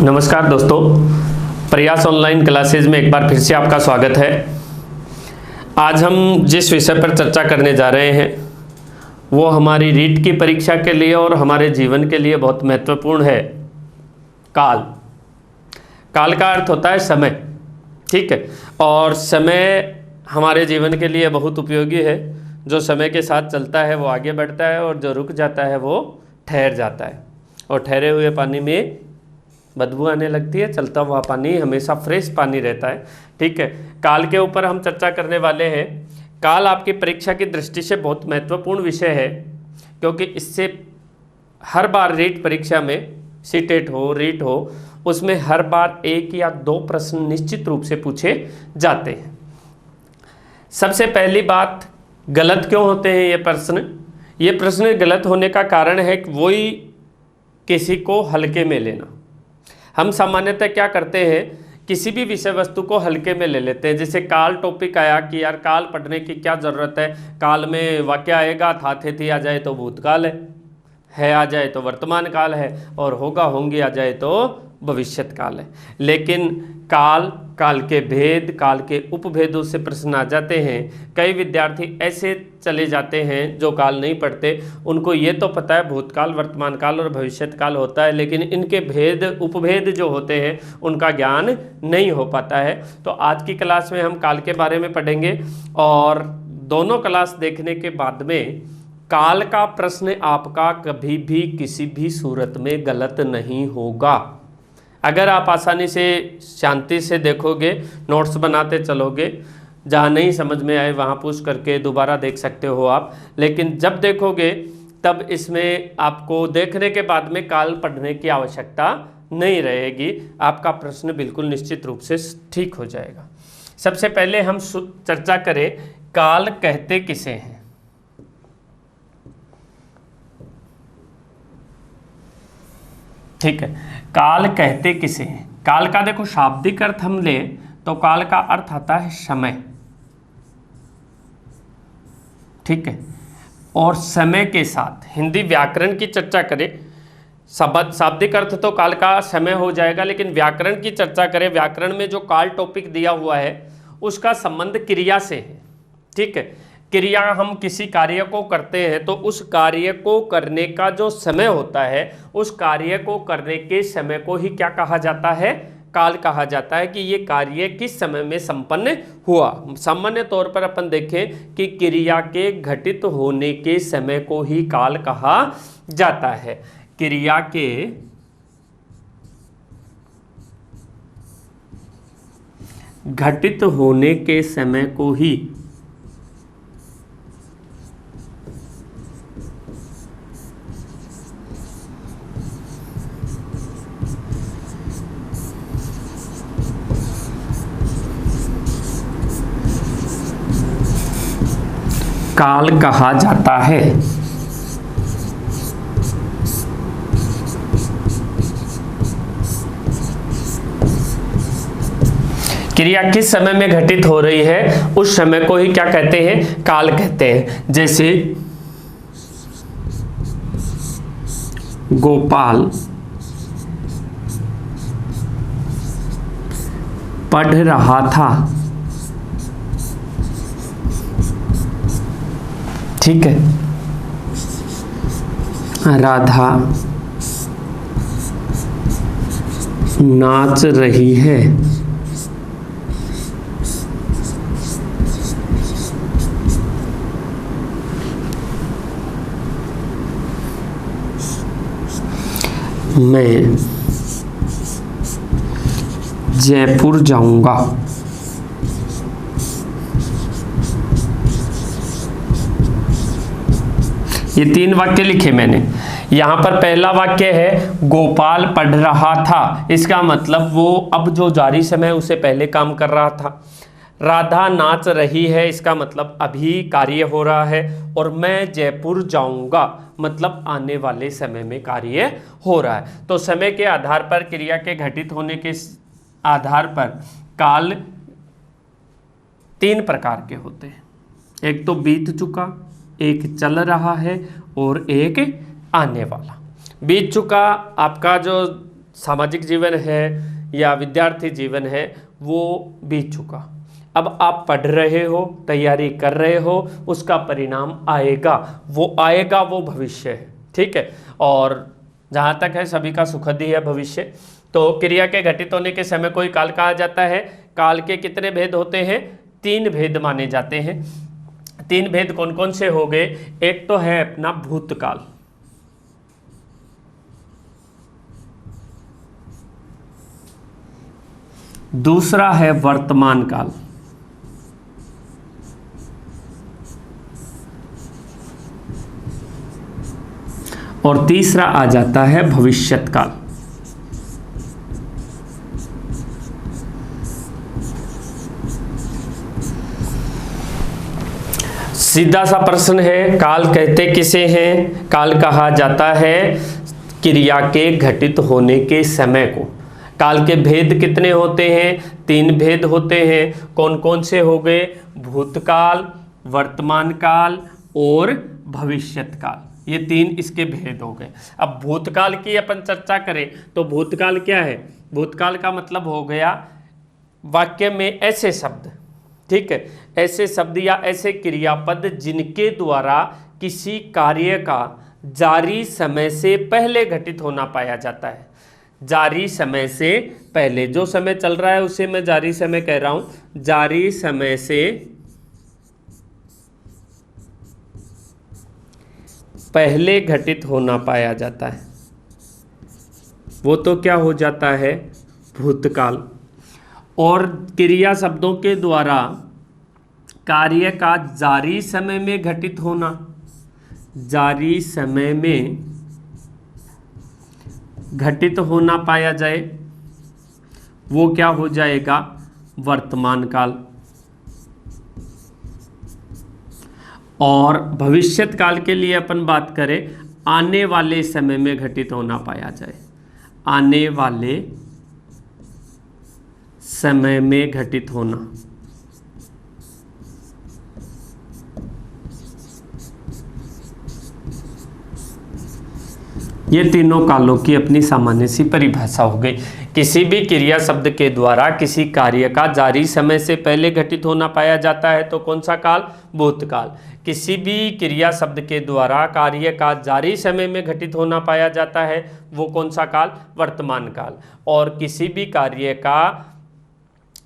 नमस्कार दोस्तों, प्रयास ऑनलाइन क्लासेज में एक बार फिर से आपका स्वागत है। आज हम जिस विषय पर चर्चा करने जा रहे हैं वो हमारी रीट की परीक्षा के लिए और हमारे जीवन के लिए बहुत महत्वपूर्ण है। काल। काल का अर्थ होता है समय, ठीक है। और समय हमारे जीवन के लिए बहुत उपयोगी है। जो समय के साथ चलता है वो आगे बढ़ता है और जो रुक जाता है वो ठहर जाता है। और ठहरे हुए पानी में बदबू आने लगती है, चलता हुआ पानी हमेशा फ्रेश पानी रहता है, ठीक है। काल के ऊपर हम चर्चा करने वाले हैं। काल आपकी परीक्षा की दृष्टि से बहुत महत्वपूर्ण विषय है, क्योंकि इससे हर बार रीट परीक्षा में, सीटेट हो, रीट हो, उसमें हर बार एक या दो प्रश्न निश्चित रूप से पूछे जाते हैं। सबसे पहली बात, गलत क्यों होते हैं ये प्रश्न? ये प्रश्न गलत होने का कारण है कि वही किसी को हल्के में लेना। हम सामान्यतः क्या करते हैं, किसी भी विषय वस्तु को हल्के में ले लेते हैं। जैसे काल टॉपिक आया कि यार काल पढ़ने की क्या ज़रूरत है, काल में वाक्य आएगा, था थे थी आ जाए तो भूतकाल है आ जाए तो वर्तमान काल है, और होगा होंगे आ जाए तो भविष्यत काल है। लेकिन काल, काल के भेद, काल के उपभेदों से प्रश्न आ जाते हैं। कई विद्यार्थी ऐसे चले जाते हैं जो काल नहीं पढ़ते, उनको ये तो पता है भूतकाल, वर्तमान काल और भविष्यत काल होता है, लेकिन इनके भेद, उपभेद जो होते हैं उनका ज्ञान नहीं हो पाता है। तो आज की क्लास में हम काल के बारे में पढ़ेंगे, और दोनों क्लास देखने के बाद में काल का प्रश्न आपका कभी भी किसी भी सूरत में गलत नहीं होगा। अगर आप आसानी से, शांति से देखोगे, नोट्स बनाते चलोगे, जहाँ नहीं समझ में आए वहाँ पूछ करके दोबारा देख सकते हो आप। लेकिन जब देखोगे तब इसमें आपको देखने के बाद में काल पढ़ने की आवश्यकता नहीं रहेगी। आपका प्रश्न बिल्कुल निश्चित रूप से ठीक हो जाएगा। सबसे पहले हम चर्चा करें, काल कहते किसे हैं। ठीक है, काल कहते किसे हैं? काल का देखो शाब्दिक अर्थ हम ले तो काल का अर्थ आता है समय, ठीक है। और समय के साथ हिंदी व्याकरण की चर्चा करें, शाब्दिक अर्थ तो काल का समय हो जाएगा, लेकिन व्याकरण की चर्चा करें, व्याकरण में जो काल टॉपिक दिया हुआ है उसका संबंध क्रिया से है, ठीक है। क्रिया, हम किसी कार्य को करते हैं तो उस कार्य को करने का जो समय होता है, उस कार्य को करने के समय को ही क्या कहा जाता है? काल कहा जाता है। कि ये कार्य किस समय में संपन्न हुआ। सामान्य तौर पर अपन देखें कि क्रिया के घटित होने के समय को ही काल कहा जाता है। क्रिया के घटित होने के समय को ही काल कहा जाता है। क्रिया किस समय में घटित हो रही है उस समय को ही क्या कहते हैं? काल कहते हैं। जैसे गोपाल पढ़ रहा था, ठीक है। राधा नाच रही है, मैं जयपुर जाऊंगा, ये तीन वाक्य लिखे मैंने। यहाँ पर पहला वाक्य है गोपाल पढ़ रहा था, इसका मतलब वो अब जो जारी समय उसे पहले काम कर रहा था। राधा नाच रही है, इसका मतलब अभी कार्य हो रहा है। और मैं जयपुर जाऊंगा, मतलब आने वाले समय में कार्य हो रहा है। तो समय के आधार पर, क्रिया के घटित होने के आधार पर काल तीन प्रकार के होते हैं। एक तो बीत चुका, एक चल रहा है और एक आने वाला। बीत चुका आपका जो सामाजिक जीवन है या विद्यार्थी जीवन है वो बीत चुका। अब आप पढ़ रहे हो, तैयारी कर रहे हो, उसका परिणाम आएगा, वो भविष्य है। ठीक है, और जहाँ तक है सभी का सुखद ही है भविष्य। तो क्रिया के घटित होने के समय कोई काल कहा जाता है। काल के कितने भेद होते हैं? 3 भेद माने जाते हैं। 3 भेद कौन कौन से हो गए? एक तो है अपना भूतकाल, दूसरा है वर्तमान काल, और तीसरा आ जाता है भविष्यत काल। सीधा सा प्रश्न है, काल कहते किसे हैं? काल कहा जाता है क्रिया के घटित होने के समय को। काल के भेद कितने होते हैं? 3 भेद होते हैं। कौन कौन से हो गए? भूतकाल, वर्तमान काल और भविष्यत काल। ये 3 इसके भेद हो गए। अब भूतकाल की अपन चर्चा करें तो भूतकाल क्या है? भूतकाल का मतलब हो गया वाक्य में ऐसे शब्द, ठीक है, ऐसे शब्द या ऐसे क्रियापद जिनके द्वारा किसी कार्य का जारी समय से पहले घटित होना पाया जाता है। जारी समय से पहले, जो समय चल रहा है उसे मैं जारी समय कह रहा हूं। जारी समय से पहले घटित होना पाया जाता है, वो तो क्या हो जाता है? भूतकाल। और क्रिया शब्दों के द्वारा कार्य का जारी समय में घटित होना, जारी समय में घटित होना पाया जाए, वो क्या हो जाएगा? वर्तमान काल। और भविष्यत काल के लिए अपन बात करें, आने वाले समय में घटित होना पाया जाए, आने वाले समय में घटित होना। ये तीनों कालों की अपनी सामान्य सी परिभाषा हो गई। किसी भी क्रिया शब्द के द्वारा किसी कार्य का जारी समय से पहले घटित होना पाया जाता है तो कौन सा काल? भूतकाल। किसी भी क्रिया शब्द के द्वारा कार्य का जारी समय में घटित होना पाया जाता है वो कौन सा काल? वर्तमान काल। और किसी भी कार्य का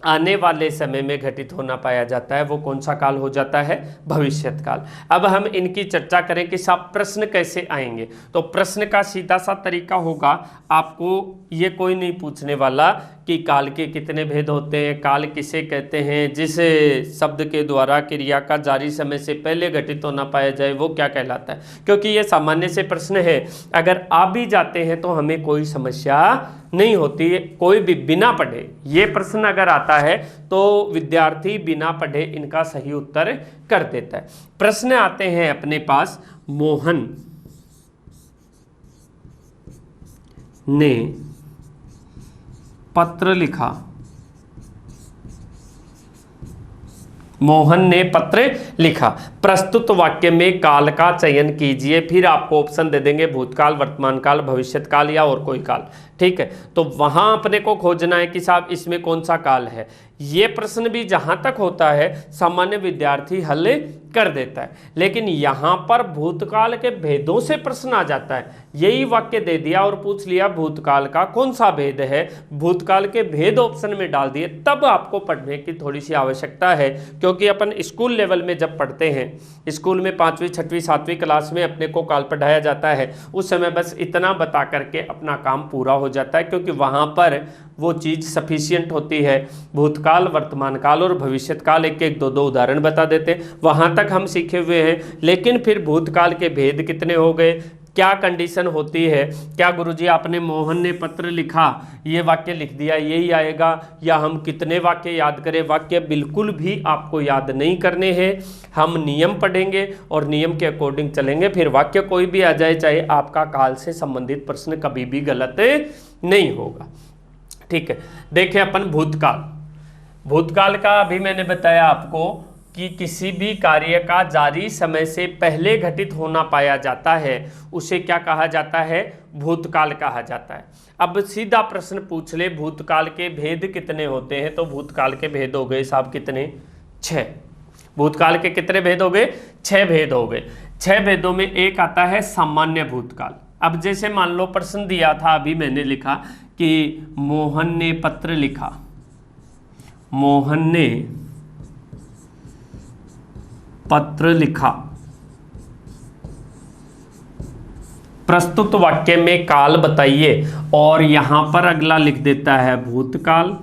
आने वाले समय में घटित होना पाया जाता है वो कौन सा काल हो जाता है? भविष्यत काल। अब हम इनकी चर्चा करें कि साहब प्रश्न कैसे आएंगे। तो प्रश्न का सीधा सा तरीका होगा, आपको ये कोई नहीं पूछने वाला कि काल के कितने भेद होते हैं, काल किसे कहते हैं, जिस शब्द के द्वारा क्रिया का जारी समय से पहले घटित होना पाया जाए वो क्या कहलाता है, क्योंकि ये सामान्य से प्रश्न है। अगर आ भी जाते हैं तो हमें कोई समस्या नहीं होती है, कोई भी बिना पढ़े ये प्रश्न अगर आता है तो विद्यार्थी बिना पढ़े इनका सही उत्तर कर देता है। प्रश्न आते हैं अपने पास, मोहन ने पत्र लिखा, मोहन ने पत्र लिखा। प्रस्तुत वाक्य में काल का चयन कीजिए, फिर आपको ऑप्शन दे देंगे भूतकाल, वर्तमान काल, भविष्यत काल या और कोई काल। ठीक है, तो वहां अपने को खोजना है कि साहब इसमें कौन सा काल है। ये प्रश्न भी जहां तक होता है सामान्य विद्यार्थी हल कर देता है, लेकिन यहां पर भूतकाल के भेदों से प्रश्न आ जाता है। यही वाक्य दे दिया और पूछ लिया भूतकाल का कौन सा भेद है, भूतकाल के भेद ऑप्शन में डाल दिए, तब आपको पढ़ने की थोड़ी सी आवश्यकता है। क्योंकि अपन स्कूल लेवल में जब पढ़ते हैं, स्कूल में 5वीं 6वीं 7वीं क्लास में अपने को काल पढ़ाया जाता है, उस समय बस इतना बता करके अपना काम पूरा हो जाता है, क्योंकि वहां पर वो चीज़ सफिशियंट होती है। भूतकाल, वर्तमान काल और भविष्यत काल एक एक दो उदाहरण बता देते, वहां तक हम सीखे हुए हैं। लेकिन फिर भूतकाल के भेद कितने हो गए, क्या कंडीशन होती है, क्या गुरुजी आपने मोहन ने पत्र लिखा ये वाक्य लिख दिया यही आएगा, या हम कितने वाक्य याद करें। वाक्य बिल्कुल भी आपको याद नहीं करने हैं, हम नियम पढ़ेंगे और नियम के अकॉर्डिंग चलेंगे। फिर वाक्य कोई भी आ जाए, चाहे आपका काल से संबंधित प्रश्न कभी भी गलत नहीं होगा। ठीक है, देखें अपन भूतकाल। भूतकाल का अभी मैंने बताया आपको कि किसी भी कार्य का जारी समय से पहले घटित होना पाया जाता है उसे क्या कहा जाता है? भूतकाल कहा जाता है। अब सीधा प्रश्न पूछ ले, भूतकाल के भेद कितने होते हैं? तो भूतकाल के भेद हो गए साहब कितने? 6। भूतकाल के कितने भेद हो गए? 6 भेद हो गए। 6 भेदों में एक आता है सामान्य भूतकाल। अब जैसे मान लो प्रश्न दिया था, अभी मैंने लिखा कि मोहन ने पत्र लिखा, मोहन ने पत्र लिखा। प्रस्तुत वाक्य में काल बताइए, और यहां पर अगला लिख देता है भूतकाल,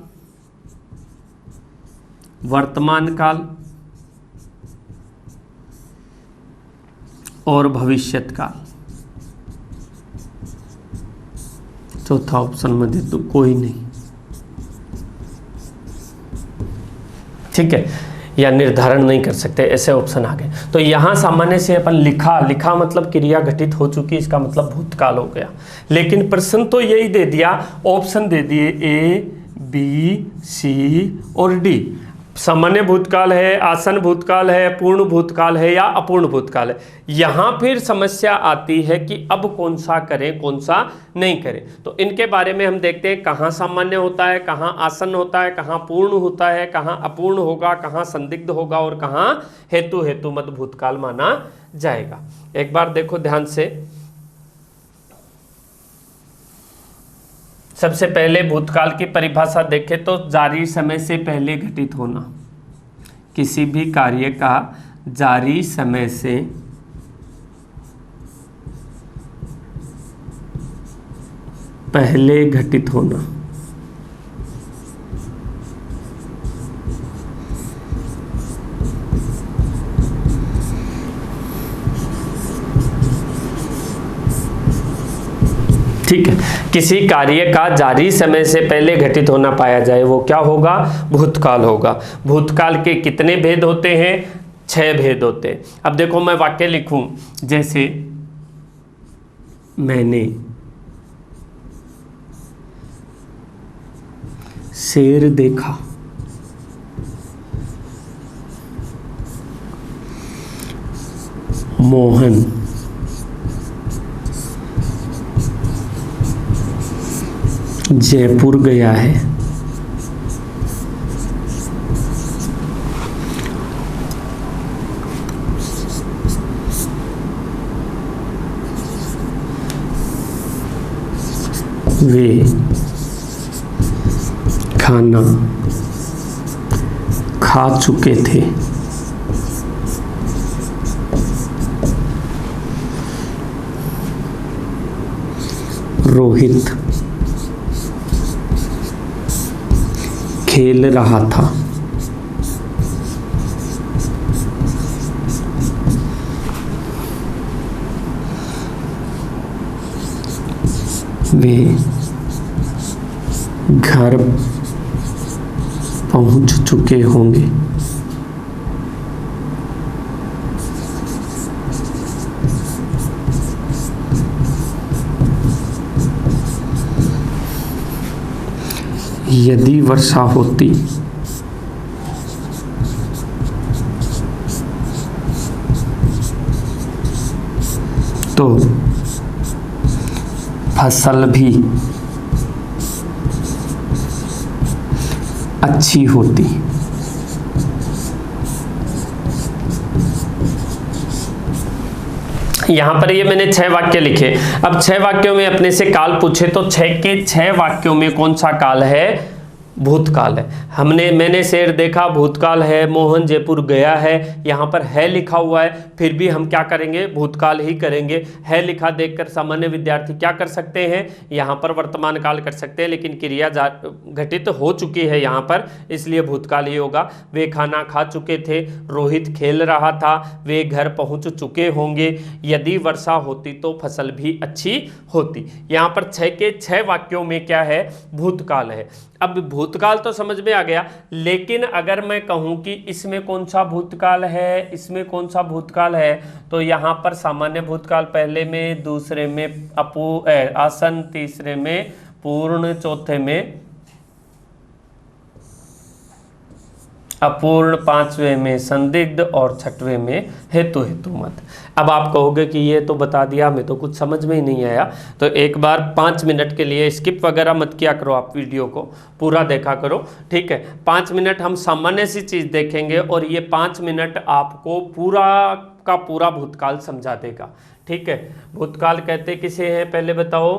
वर्तमान काल और भविष्यत काल। चौथा ऑप्शन में दे दो, कोई नहीं, ठीक है, या निर्धारण नहीं कर सकते, ऐसे ऑप्शन आ गए। तो यहां सामान्य से अपन लिखा, लिखा मतलब क्रिया घटित हो चुकी, इसका मतलब भूतकाल हो गया। लेकिन प्रश्न तो यही दे दिया, ऑप्शन दे दिए ए, बी, सी और डी। सामान्य भूतकाल है, आसन भूतकाल है, पूर्ण भूतकाल है या अपूर्ण भूतकाल है। यहां फिर समस्या आती है कि अब कौन सा करें, कौन सा नहीं करें। तो इनके बारे में हम देखते हैं, कहां सामान्य होता है, कहां आसन होता है, कहां पूर्ण होता है, कहां अपूर्ण होगा, कहां संदिग्ध होगा और कहां हेतु मत भूतकाल माना जाएगा। एक बार देखो ध्यान से। सबसे पहले भूतकाल की परिभाषा देखें तो जारी समय से पहले घटित होना, किसी भी कार्य का जारी समय से पहले घटित होना। ठीक है, किसी कार्य का जारी समय से पहले घटित होना पाया जाए वो क्या होगा? भूतकाल होगा। भूतकाल के कितने भेद होते हैं? 6 भेद होते हैं। अब देखो मैं वाक्य लिखूं, जैसे मैंने शेर देखा, मोहन जयपुर गया है, वे खाना खा चुके थे। रोहित खेल रहा था। वे घर पहुंच चुके होंगे। यदि वर्षा होती तो फसल भी अच्छी होती। यहां पर ये मैंने 6 वाक्य लिखे। अब 6 वाक्यों में अपने से काल पूछे तो 6 के 6 वाक्यों में कौन सा काल है? भूतकाल है। मैंने शेर देखा, भूतकाल है। मोहन जयपुर गया है, यहाँ पर है लिखा हुआ है, फिर भी हम क्या करेंगे? भूतकाल ही करेंगे। है लिखा देखकर सामान्य विद्यार्थी क्या कर सकते हैं? यहाँ पर वर्तमान काल कर सकते हैं, लेकिन क्रिया घटित हो चुकी है यहाँ पर, इसलिए भूतकाल ही होगा। वे खाना खा चुके थे, रोहित खेल रहा था, वे घर पहुँच चुके होंगे, यदि वर्षा होती तो फसल भी अच्छी होती। यहाँ पर 6 के 6 वाक्यों में क्या है? भूतकाल है। अब भूतकाल तो समझ में आ गया, लेकिन अगर मैं कहूं कि इसमें कौन सा भूतकाल है, इसमें कौन सा भूतकाल है, तो यहां पर सामान्य भूतकाल पहले में, दूसरे में आसन, तीसरे में पूर्ण, चौथे में अपूर्ण, पांचवें में संदिग्ध और छठवें में हेतु हेतुमत। अब आप कहोगे कि ये तो बता दिया, हमें तो कुछ समझ में ही नहीं आया। तो एक बार 5 मिनट के लिए स्किप वगैरह मत किया करो, आप वीडियो को पूरा देखा करो, ठीक है। 5 मिनट हम सामान्य सी चीज़ देखेंगे और ये 5 मिनट आपको पूरा का पूरा भूतकाल समझा देगा, ठीक है। भूतकाल कहते किसे हैं पहले बताओ?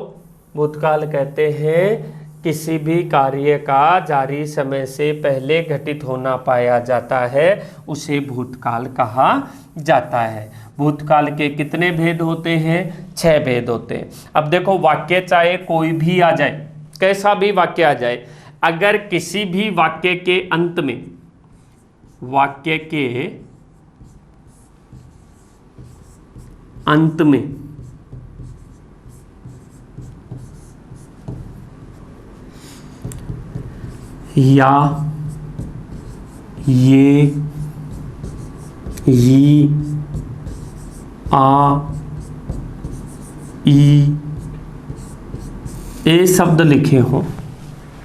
भूतकाल कहते हैं किसी भी कार्य का जारी समय से पहले घटित होना पाया जाता है, उसे भूतकाल कहा जाता है। भूतकाल के कितने भेद होते हैं? 6 भेद होते हैं। अब देखो, वाक्य चाहे कोई भी आ जाए, कैसा भी वाक्य आ जाए, अगर किसी भी वाक्य के अंत में, वाक्य के अंत में या, ये, ई, आ, ई, ए शब्द लिखे हों,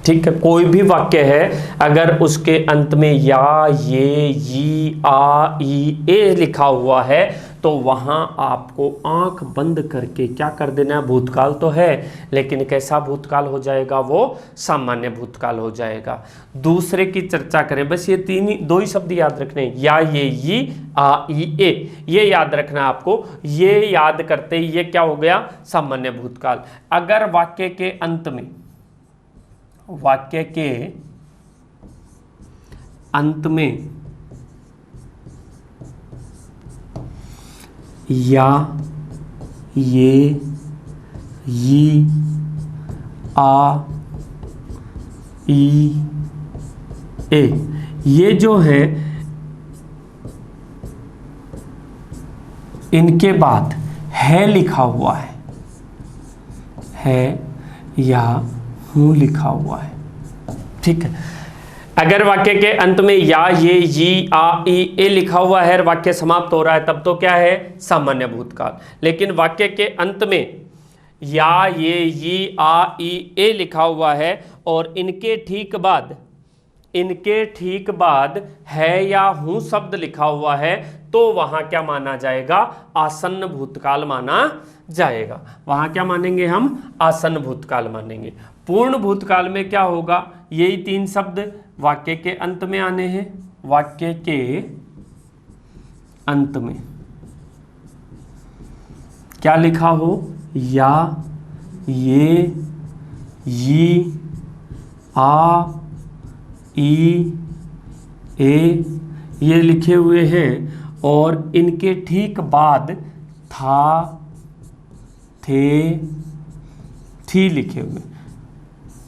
ठीक है। कोई भी वाक्य है, अगर उसके अंत में या, ये, ई, आ, ई, ए लिखा हुआ है तो वहां आपको आंख बंद करके क्या कर देना है? भूतकाल तो है, लेकिन कैसा भूतकाल हो जाएगा? वो सामान्य भूतकाल हो जाएगा। दूसरे की चर्चा करें, बस ये दो ही शब्द याद रखने, या, ये, ई, आ, ई, ए, ये याद रखना आपको। ये याद करते ही ये क्या हो गया? सामान्य भूतकाल। अगर वाक्य के अंत में, वाक्य के अंत में या, ये, ई, आ, ई, ए, ये जो है, इनके बाद है लिखा हुआ है या हूँ लिखा हुआ है, ठीक है। अगर वाक्य के अंत में या, ये, ई, आ, ई, ए लिखा हुआ है, वाक्य समाप्त हो रहा है, तब तो क्या है? सामान्य भूतकाल। लेकिन वाक्य के अंत में या, ये, ई, आ, ई, ए लिखा हुआ है और इनके ठीक बाद है या हूं शब्द लिखा हुआ है, तो वहां क्या माना जाएगा? आसन्न भूतकाल माना जाएगा। वहां क्या मानेंगे हम? आसन्न भूतकाल मानेंगे। पूर्ण भूतकाल में क्या होगा? यही 3 शब्द वाक्य के अंत में आने हैं। वाक्य के अंत में क्या लिखा हो? या, ये, ई, आ, ई, ए, ये लिखे हुए हैं और इनके ठीक बाद था, थे, थी लिखे हुए।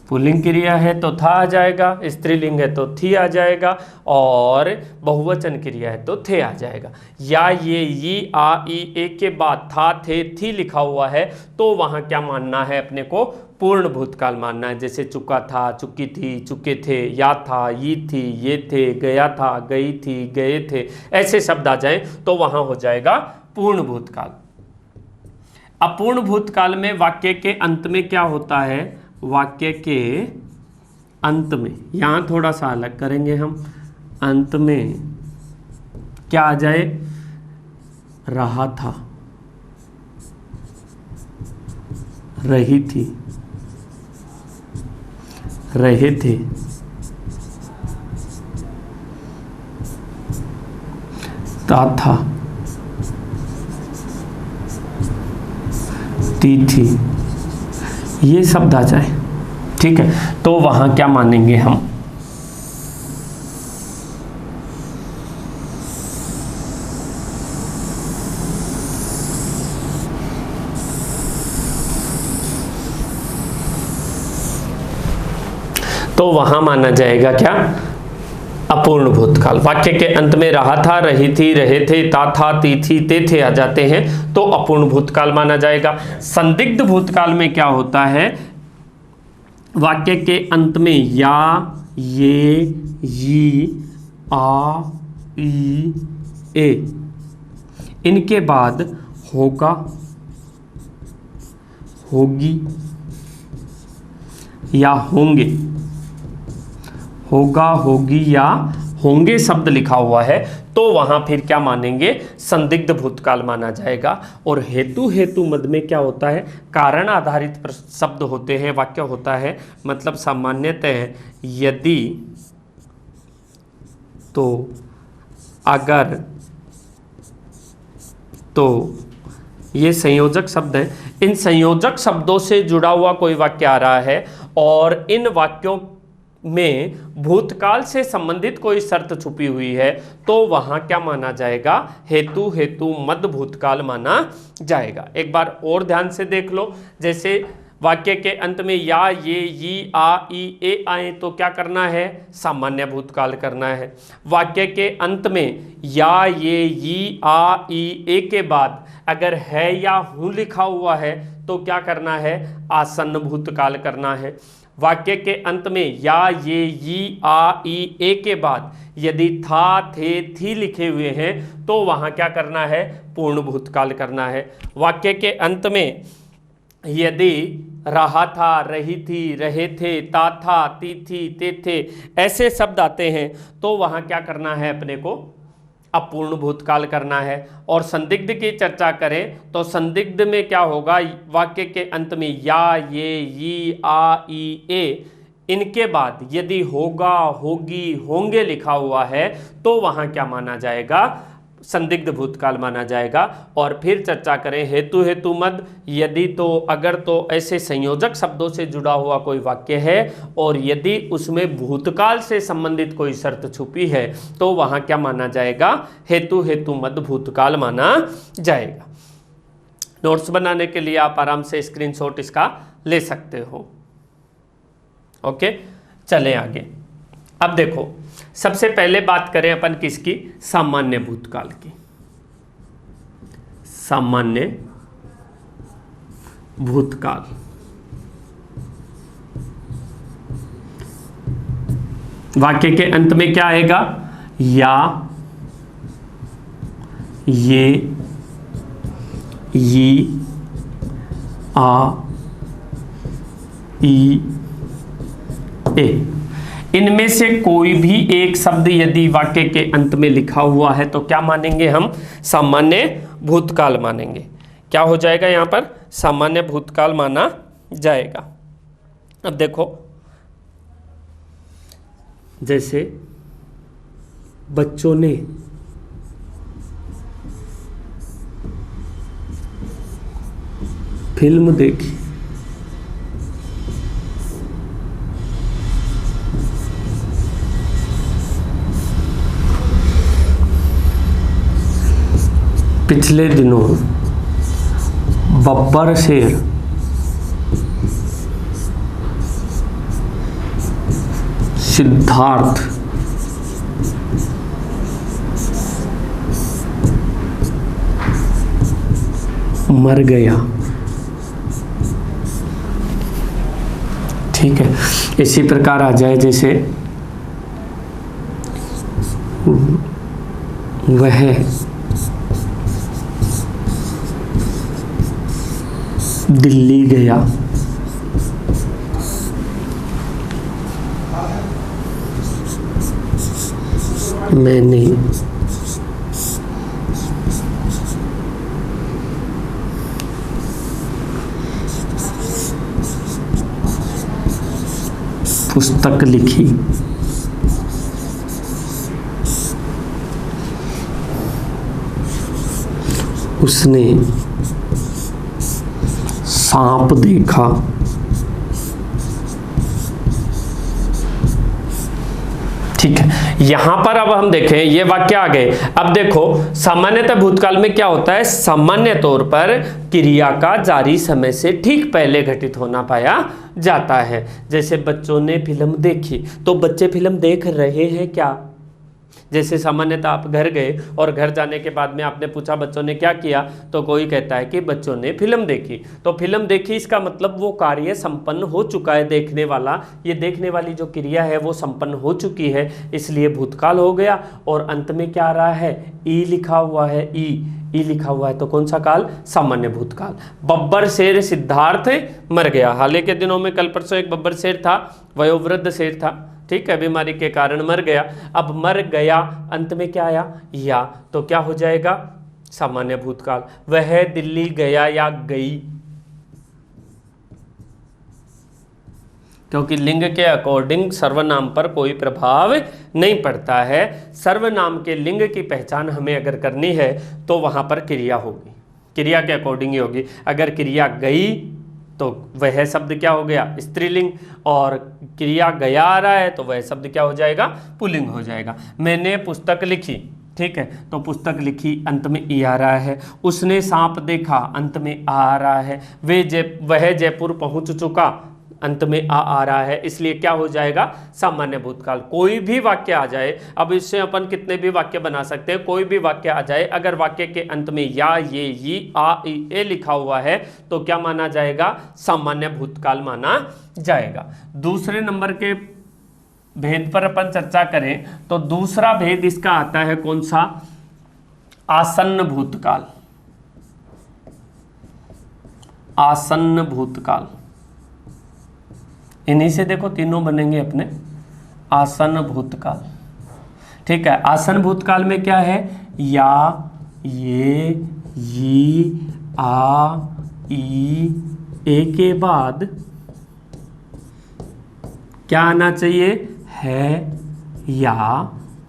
पुल्लिंग क्रिया है तो था आ जाएगा, स्त्रीलिंग है तो थी आ जाएगा, और बहुवचन क्रिया है तो थे आ जाएगा। या, ये, ई, आ, ई, ए के बाद था, थे, थी लिखा हुआ है, तो वहां क्या मानना है अपने को? पूर्ण भूतकाल मानना है। जैसे चुका था, चुकी थी, चुके थे, या था, ये थी, ये थे, गया था, गई थी, गए थे, ऐसे शब्द आ जाएं तो वहां हो जाएगा पूर्ण भूतकाल। अपूर्ण भूतकाल में वाक्य के अंत में क्या होता है? वाक्य के अंत में, यहां थोड़ा सा अलग करेंगे हम, अंत में क्या आ जाए? रहा था, रही थी, रहे थे, था, ती थी, ये शब्द आ जाए, ठीक है। तो वहां क्या मानेंगे हम? तो वहां माना जाएगा क्या? अपूर्ण भूतकाल। वाक्य के अंत में रहा था, रही थी, रहे थे, था, ती थी, ते थे आ जाते हैं तो अपूर्ण भूतकाल माना जाएगा। संदिग्ध भूतकाल में क्या होता है? वाक्य के अंत में या, ये, ई, आ, ई, ए, इनके बाद होगा, होगी या होंगे, होगा, होगी या होंगे शब्द लिखा हुआ है तो वहां फिर क्या मानेंगे, संदिग्ध भूतकाल माना जाएगा। और हेतु हेतु मद में क्या होता है, कारण आधारित शब्द होते हैं, वाक्य होता है, मतलब सामान्यतः यदि, तो, अगर, तो ये संयोजक शब्द हैं। इन संयोजक शब्दों से जुड़ा हुआ कोई वाक्य आ रहा है और इन वाक्यों में भूतकाल से संबंधित कोई शर्त छुपी हुई है तो वहां क्या माना जाएगा, हेतु हेतु मद भूतकाल माना जाएगा। एक बार और ध्यान से देख लो, जैसे वाक्य के अंत में या, ये, ई, आ, ई, ए आए तो क्या करना है, सामान्य भूतकाल करना है। वाक्य के अंत में या, ये, ई, आ, ई, ए के बाद अगर है या हूं लिखा हुआ है तो क्या करना है, आसन्न भूतकाल करना है। वाक्य के अंत में या, ये, ई, आ, ई, ए के बाद यदि था, थे, थी लिखे हुए हैं तो वहां क्या करना है, पूर्ण भूतकाल करना है। वाक्य के अंत में यदि रहा था, रही थी, रहे थे, ता था, ती थी, ते थे ऐसे शब्द आते हैं तो वहां क्या करना है, अपने को अपूर्ण भूतकाल करना है। और संदिग्ध की चर्चा करें तो संदिग्ध में क्या होगा, वाक्य के अंत में या, ये, ई, आ, ई, ए इनके बाद यदि होगा, होगी, होंगे लिखा हुआ है तो वहां क्या माना जाएगा, संदिग्ध भूतकाल माना जाएगा। और फिर चर्चा करें हेतु हेतु मद, यदि, तो, अगर, तो ऐसे संयोजक शब्दों से जुड़ा हुआ कोई वाक्य है और यदि उसमें भूतकाल से संबंधित कोई शर्त छुपी है तो वहां क्या माना जाएगा, हेतु हेतु मद भूतकाल माना जाएगा। नोट्स बनाने के लिए आप आराम से स्क्रीनशॉट इसका ले सकते हो। ओके, चलें आगे। अब देखो, सबसे पहले बात करें अपन किसकी, सामान्य भूतकाल की। सामान्य भूतकाल, वाक्य के अंत में क्या आएगा, या, ये, ई, आ, ई, ए इनमें से कोई भी एक शब्द यदि वाक्य के अंत में लिखा हुआ है तो क्या मानेंगे हम, सामान्य भूतकाल मानेंगे। क्या हो जाएगा यहां पर, सामान्य भूतकाल माना जाएगा। अब देखो, जैसे बच्चों ने फिल्म देखी, पिछले दिनों बब्बर शेर सिद्धार्थ मर गया। ठीक है, इसी प्रकार आ जाए जैसे वह दिल्ली गया। मैंने पुस्तक लिखी। उसने सांप देखा। ठीक है, यहां पर अब हम देखें ये वाक्य आ गए। अब देखो, सामान्यतः भूतकाल में क्या होता है, सामान्य तौर पर क्रिया का जारी समय से ठीक पहले घटित होना पाया जाता है। जैसे बच्चों ने फिल्म देखी, तो बच्चे फिल्म देख रहे हैं क्या। जैसे सामान्यतः आप घर गए और घर जाने के बाद में आपने पूछा बच्चों ने क्या किया, तो कोई कहता है कि बच्चों ने फिल्म देखी। तो फिल्म देखी, इसका मतलब वो कार्य संपन्न हो चुका है, देखने वाला, ये देखने वाली जो क्रिया है वो संपन्न हो चुकी है, इसलिए भूतकाल हो गया। और अंत में क्या आ रहा है, ई लिखा हुआ है, ई लिखा हुआ है, तो कौन सा काल, सामान्य भूतकाल। बब्बर शेर सिद्धार्थ मर गया। हाल के दिनों में कल परसों एक बब्बर शेर था, वयोवृद्ध शेर था। ठीक है, बीमारी के कारण मर गया। अब मर गया अंत में क्या आया, या, तो क्या हो जाएगा, सामान्य भूतकाल। वह दिल्ली गया या गई, क्योंकि लिंग के अकॉर्डिंग सर्वनाम पर कोई प्रभाव नहीं पड़ता है। सर्वनाम के लिंग की पहचान हमें अगर करनी है तो वहां पर क्रिया होगी, क्रिया के अकॉर्डिंग ही होगी। अगर क्रिया गई तो वह शब्द क्या हो गया, स्त्रीलिंग, और क्रिया गया आ रहा है तो वह शब्द क्या हो जाएगा, पुल्लिंग हो जाएगा। मैंने पुस्तक लिखी, ठीक है, तो पुस्तक लिखी अंत में ई आ रहा है। उसने सांप देखा अंत में आ रहा है। वह जयपुर पहुंच चुका अंत में आ रहा है, इसलिए क्या हो जाएगा, सामान्य भूतकाल। कोई भी वाक्य आ जाए, अब इससे अपन कितने भी वाक्य बना सकते हैं, कोई भी वाक्य आ जाए, अगर वाक्य के अंत में या, ये, ई, आ, ई, ए लिखा हुआ है तो क्या माना जाएगा, सामान्य भूतकाल माना जाएगा। दूसरे नंबर के भेद पर अपन चर्चा करें तो दूसरा भेद इसका आता है कौन सा, आसन्न भूतकाल। आसन्न भूतकाल, इन्हीं से देखो तीनों बनेंगे अपने, आसन्न भूतकाल। ठीक है, आसन्न भूतकाल में क्या है, या, ये, ई, आ, ई, ए के बाद क्या आना चाहिए, है या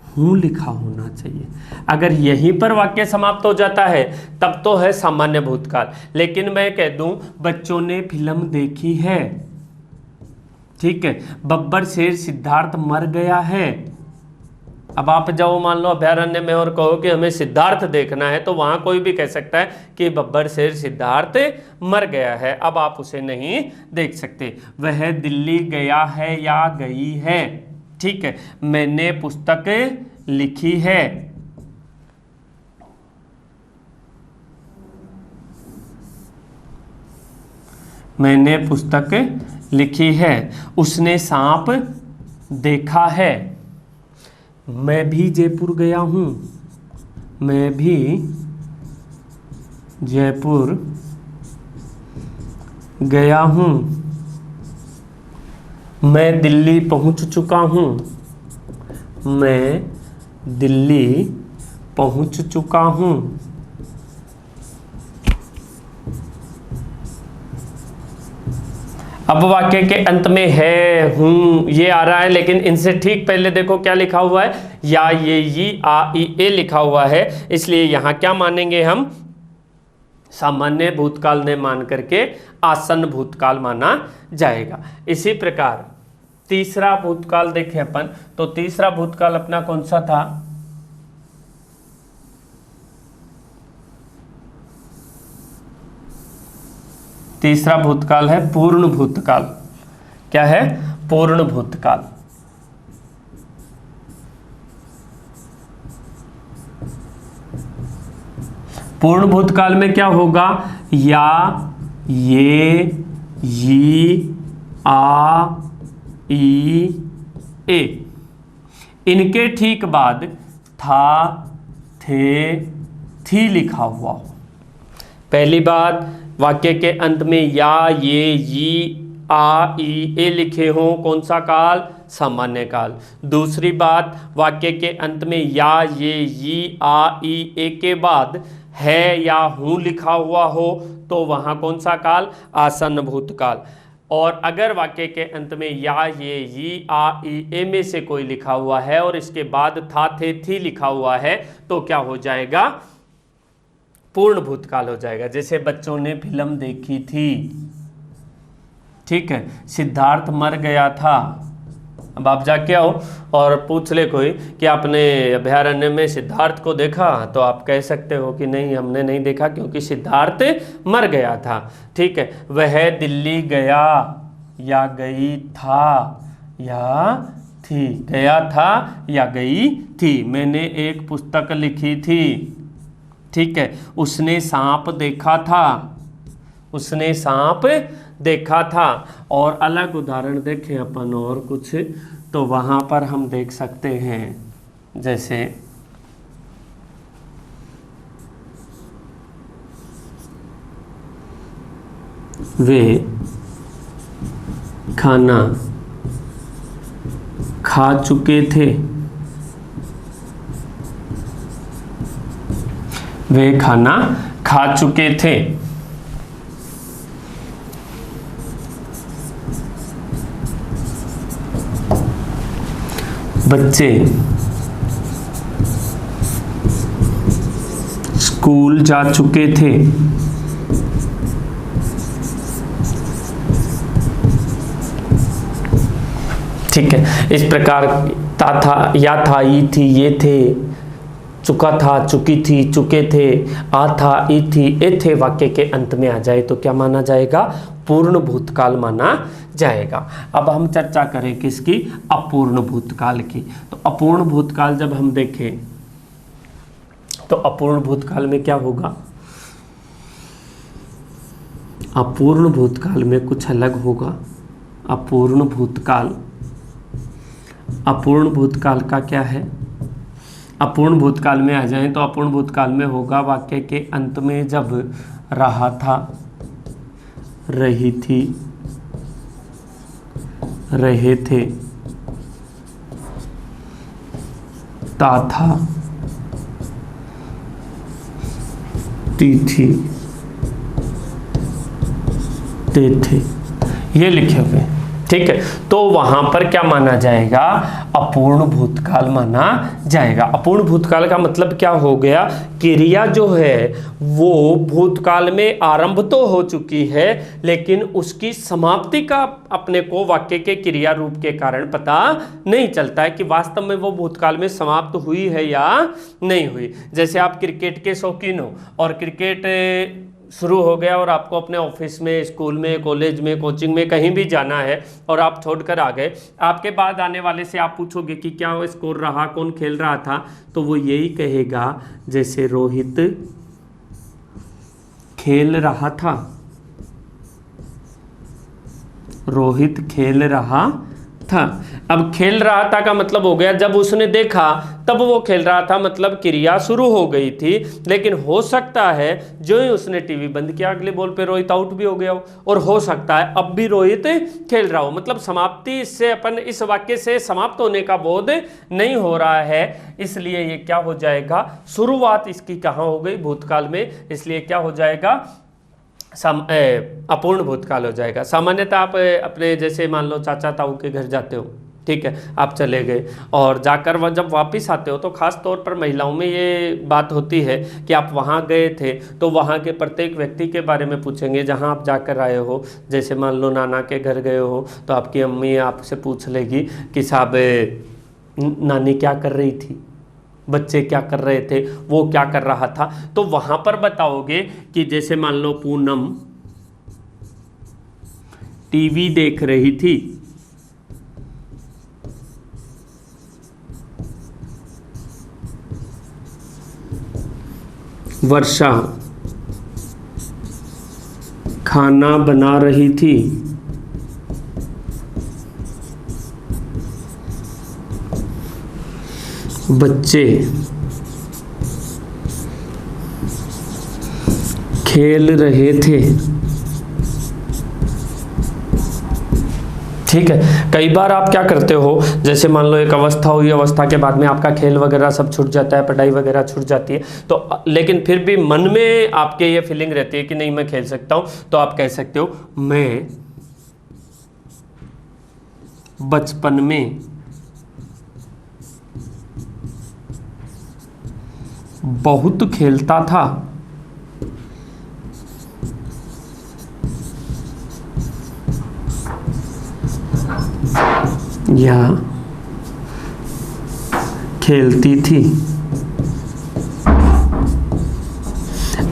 हूं लिखा होना चाहिए। अगर यहीं पर वाक्य समाप्त हो जाता है तब तो है सामान्य भूतकाल। लेकिन मैं कह दूं बच्चों ने फिल्म देखी है, ठीक है, बब्बर शेर सिद्धार्थ मर गया है। अब आप जाओ मान लो अभयारण्य में और कहो कि हमें सिद्धार्थ देखना है, तो वहां कोई भी कह सकता है कि बब्बर शेर सिद्धार्थ मर गया है, अब आप उसे नहीं देख सकते। वह दिल्ली गया है या गई है, ठीक है, मैंने पुस्तक लिखी है, मैंने पुस्तक लिखी है। उसने सांप देखा है, मैं भी जयपुर गया हूं, मैं भी जयपुर गया हूं। मैं दिल्ली पहुंच चुका हूं, मैं दिल्ली पहुंच चुका हूं। अब वाक्य के अंत में है, हूं, ये आ रहा है, लेकिन इनसे ठीक पहले देखो क्या लिखा हुआ है, या, ये, ई, आ, ई, ए लिखा हुआ है, इसलिए यहां क्या मानेंगे हम, सामान्य भूतकाल ने मान करके आसन्न भूतकाल माना जाएगा। इसी प्रकार तीसरा भूतकाल देखें अपन, तो तीसरा भूतकाल अपना कौन सा था, तीसरा भूतकाल है पूर्ण भूतकाल। क्या है, पूर्ण भूतकाल। पूर्ण भूतकाल में क्या होगा, या, ये, ई, आ, ई, ए, इनके ठीक बाद था, थे, थी लिखा हुआ हो। पहली बात, वाक्य के अंत में या, ये, ई, आ, ई, ए लिखे हों, कौन सा काल, सामान्य काल। दूसरी बात, वाक्य के अंत में या, ये, ई, आ, ई, ए के बाद है या हूं लिखा हुआ हो तो वहां कौन सा काल, आसन्न भूतकाल। और अगर वाक्य के अंत में या, ये, ई, आ, ई, ए में से कोई लिखा हुआ है और इसके बाद था, थे, थी लिखा हुआ है तो क्या हो जाएगा, पूर्ण भूतकाल हो जाएगा। जैसे बच्चों ने फिल्म देखी थी, ठीक है, सिद्धार्थ मर गया था। अब आप जाके आओ और पूछ ले कोई कि आपने अभयारण्य में सिद्धार्थ को देखा, तो आप कह सकते हो कि नहीं, हमने नहीं देखा क्योंकि सिद्धार्थ मर गया था। ठीक है, वह दिल्ली गया या गई था या थी, गया था या गई थी। मैंने एक पुस्तक लिखी थी, ठीक है, उसने सांप देखा था, उसने सांप देखा था। और अलग उदाहरण देखें अपन और कुछ, तो वहाँ पर हम देख सकते हैं, जैसे वे खाना खा चुके थे, वे खाना खा चुके थे। बच्चे स्कूल जा चुके थे। ठीक है, इस प्रकार ता था, या था, ई थी, ये थे, चुका था, चुकी थी, चुके थे, आ था, ई थी, ए थे वाक्य के अंत में आ जाए तो क्या माना जाएगा? पूर्ण भूतकाल माना जाएगा। अब हम चर्चा करें किसकी? अपूर्ण भूतकाल की। तो अपूर्ण भूतकाल जब हम देखें तो अपूर्ण भूतकाल में क्या होगा? अपूर्ण भूतकाल में कुछ अलग होगा। अपूर्ण भूतकाल, अपूर्ण भूतकाल का क्या है? अपूर्ण भूतकाल में आ जाएं तो अपूर्ण भूतकाल में होगा वाक्य के अंत में जब रहा था, रही थी, रहे थे, ता था, ती थी, ते थे, ये लिखे हुए। ठीक है, तो वहां पर क्या माना जाएगा? अपूर्ण भूतकाल माना जाएगा। अपूर्ण भूतकाल का मतलब क्या हो गया? क्रिया जो है वो भूतकाल में आरंभ तो हो चुकी है, लेकिन उसकी समाप्ति का अपने को वाक्य के क्रिया रूप के कारण पता नहीं चलता है कि वास्तव में वो भूतकाल में समाप्त हुई है या नहीं हुई। जैसे आप क्रिकेट के शौकीन हो और क्रिकेट शुरू हो गया और आपको अपने ऑफिस में, स्कूल में, कॉलेज में, कोचिंग में कहीं भी जाना है और आप छोड़कर आ गए, आपके बाद आने वाले से आप पूछोगे कि क्या वो स्कोर रहा, कौन खेल रहा था, तो वो यही कहेगा जैसे रोहित खेल रहा था, रोहित खेल रहा था। अब खेल रहा था का मतलब हो गया जब उसने देखा तब वो खेल रहा था, मतलब क्रिया शुरू हो गई थी। लेकिन हो सकता है जो ही उसने टीवी बंद किया अगले बॉल पे रोहित आउट भी हो गया हो, और हो सकता है अब भी रोहित खेल रहा हो। मतलब समाप्ति इससे अपन इस वाक्य से समाप्त होने का बोध नहीं हो रहा है, इसलिए ये क्या हो जाएगा? शुरुआत इसकी कहाँ हो गई? भूतकाल में, इसलिए क्या हो जाएगा? अपूर्ण भूतकाल हो जाएगा। सामान्यतः आप अपने जैसे मान लो चाचा ताऊ के घर जाते हो, ठीक है, आप चले गए और जाकर वह जब वापस आते हो तो खास तौर पर महिलाओं में ये बात होती है कि आप वहाँ गए थे तो वहाँ के प्रत्येक व्यक्ति के बारे में पूछेंगे जहाँ आप जाकर आए हो। जैसे मान लो नाना के घर गए हो तो आपकी अम्मी आपसे पूछ लेगी कि साहब नानी क्या कर रही थी, बच्चे क्या कर रहे थे, वो क्या कर रहा था। तो वहां पर बताओगे कि जैसे मान लो पूनम टीवी देख रही थी, वर्षा खाना बना रही थी, बच्चे खेल रहे थे। ठीक है, कई बार आप क्या करते हो, जैसे मान लो एक अवस्था हुई, अवस्था के बाद में आपका खेल वगैरह सब छूट जाता है, पढ़ाई वगैरह छूट जाती है, तो लेकिन फिर भी मन में आपके ये फीलिंग रहती है कि नहीं मैं खेल सकता हूं, तो आप कह सकते हो मैं बचपन में बहुत खेलता था, या खेलती थी।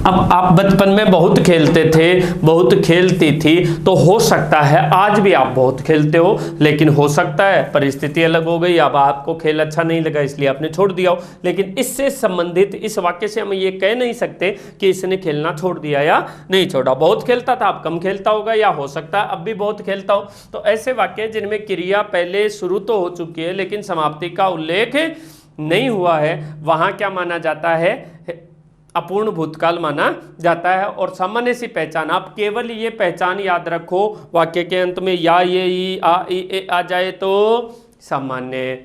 अब आप बचपन में बहुत खेलते थे, बहुत खेलती थी, तो हो सकता है आज भी आप बहुत खेलते हो, लेकिन हो सकता है परिस्थिति अलग हो गई, अब आपको खेल अच्छा नहीं लगा इसलिए आपने छोड़ दिया हो। लेकिन इससे संबंधित इस वाक्य से हम ये कह नहीं सकते कि इसने खेलना छोड़ दिया या नहीं छोड़ा। बहुत खेलता था, अब कम खेलता होगा, या हो सकता है अब भी बहुत खेलता हो। तो ऐसे वाक्य जिनमें क्रिया पहले शुरू तो हो चुकी है लेकिन समाप्ति का उल्लेख नहीं हुआ है, वहां क्या माना जाता है? अपूर्ण भूतकाल माना जाता है। और सामान्य सी पहचान, आप केवल ये पहचान याद रखो, वाक्य के अंत में या, ये, ई, आ, ई, ए आ जाए तो सामान्य।